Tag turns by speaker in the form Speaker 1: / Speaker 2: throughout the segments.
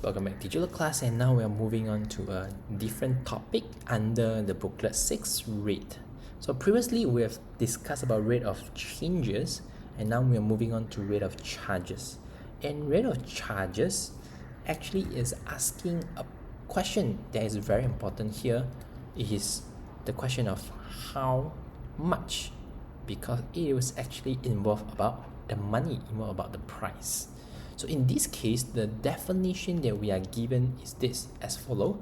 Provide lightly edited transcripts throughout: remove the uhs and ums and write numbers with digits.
Speaker 1: Welcome back to Digital Class, and now we are moving on to a different topic under the booklet 6 rate. So previously we have discussed about rate of changes, and now we are moving on to rate of charges. And rate of charges actually is asking a question that is very important here. It is the question of how much, because it was actually involved about the money, involved about the price. So in this case, the definition that we are given is this as follow: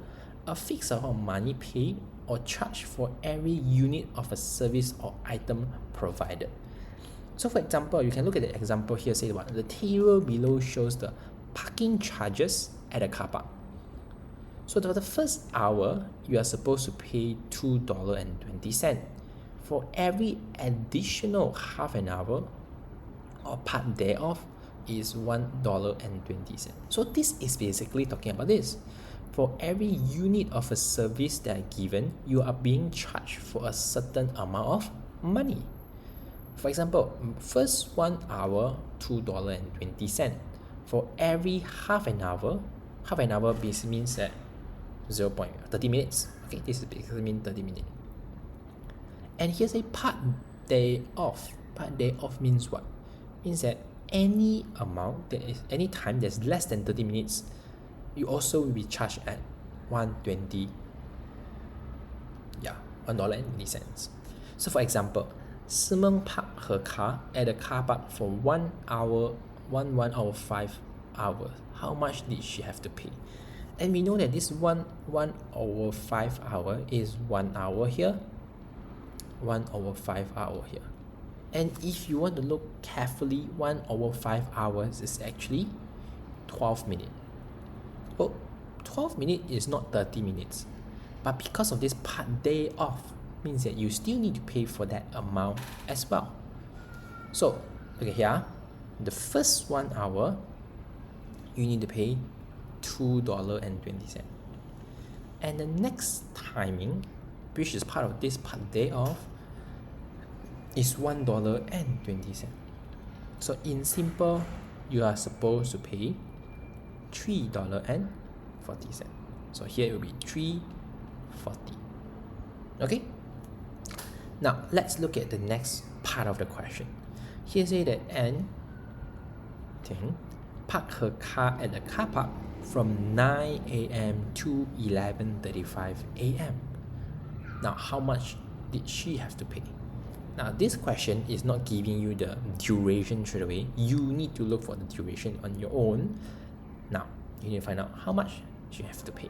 Speaker 1: a fixed amount of money paid or charged for every unit of a service or item provided. So for example, you can look at the example here, say what the table below shows the parking charges at a car park. So for the first hour, you are supposed to pay $2.20. For every additional half an hour or part thereof is $1.20. So this is basically talking about this. For every unit of a service that are given, you are being charged for a certain amount of money. For example, first 1 hour, $2.20. For every half an hour basically means that 0.30 minutes. Okay, this is basically mean 30 minutes. And here's a part day off. Part day off means what? Means that any amount that is any time that's less than 30 minutes, you also will be charged at $1.20. Yeah, $1.20. So for example, Simon parked her car at a car park for 1 hour, 1 hour 5 hours. How much did she have to pay? And we know that this 1 hour 5 hour is 1 hour here, 1 hour 5 hour here. And if you want to look carefully, 1 hour 5 hours is actually 12 minutes. Well, 12 minutes is not 30 minutes. But because of this part day off, means that you still need to pay for that amount as well. So, okay, here, the first 1 hour, you need to pay $2.20. And the next timing, which is part of this part day off, is $1.20. So in simple, you are supposed to pay $3.40. So here it will be $3.40. Okay? Now let's look at the next part of the question. Here say that Anne parked her car at the car park from 9 a.m. to 11:35 a.m. Now how much did she have to pay? Now this question is not giving you the duration straight away. You need to look for the duration on your own. Now you need to find out how much you have to pay.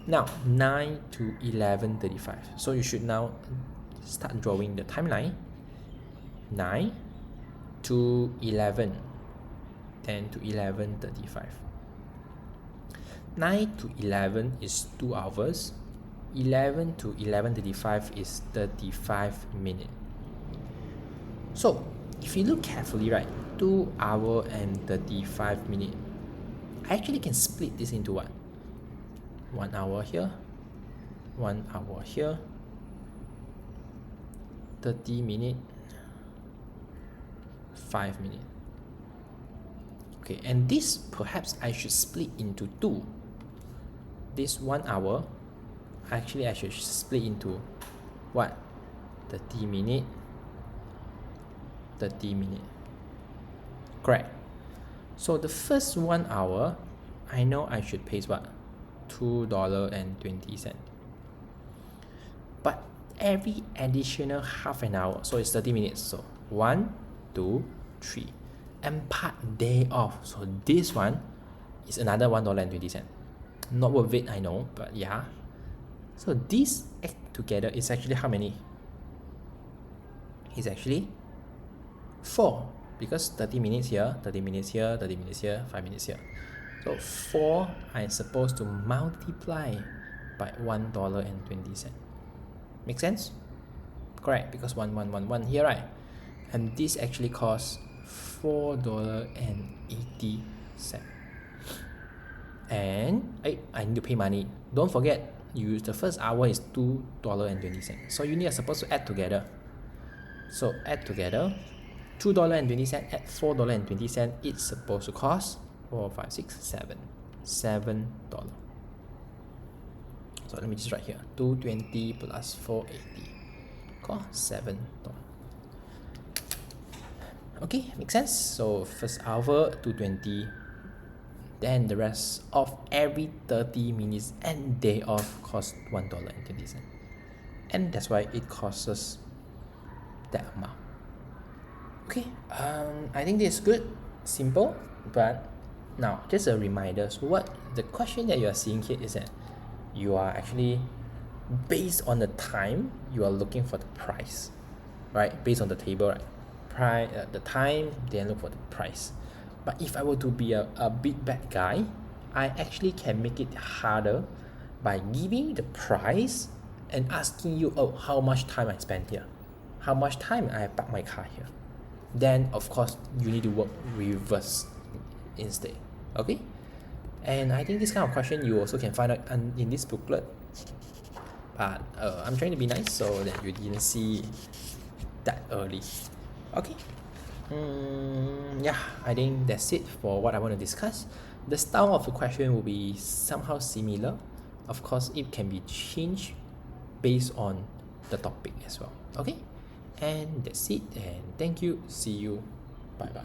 Speaker 1: Now 9 to 11:35. So you should now start drawing the timeline. 9 to 11, 10 to 11:35. 9 to 11 is 2 hours. 11 to 11:35 is 35 minutes. So, if you look carefully, right, 2 hours and 35 minutes, I actually can split this into what? 1 hour here, 1 hour here, 30 minutes, 5 minutes. Okay, and this perhaps I should split into 2. This 1 hour, actually I should split into what? 30 minutes, 30 minutes. Correct. So the first 1 hour, I know I should pay what? $2.20. But every additional half an hour, so it's 30 minutes. So 1, 2, 3. And part day off. So this one is another $1.20. Not worth it, I know, but yeah. So this add together is actually how many? It's actually 4, because 30 minutes here, 30 minutes here, 30 minutes here, 5 minutes here. So 4 I'm supposed to multiply by $1.20. Make sense? Correct, because 1 here, right? And this actually costs $4.80. And I need to pay money. Don't forget, the first hour is $2.20. So you are supposed to add together. So add together, $2.20 at $4.20, it's supposed to cost 4, 5, 6, 7. $7. So let me just write here, 220 plus 480 cost $7. Okay, makes sense. So first hour 220, then the rest of every 30 minutes and day off cost $1.20. And that's why it costs us that amount. Okay, I think this is good, simple, but now just a reminder. So what the question that you are seeing here is that you are actually, based on the time, you are looking for the price, right? Based on the table, right? The time, then look for the price. But if I were to be a big bad guy, I actually can make it harder by giving the price and asking you, oh, how much time I spent here, how much time I park my car here. Then of course you need to work reverse instead. Okay, and I think this kind of question you also can find out in this booklet, but I'm trying to be nice so that you didn't see that early. Okay, yeah, I think that's it for what I want to discuss. The style of the question will be somehow similar. Of course, it can be changed based on the topic as well. Okay, and that's it, and thank you, see you, bye bye.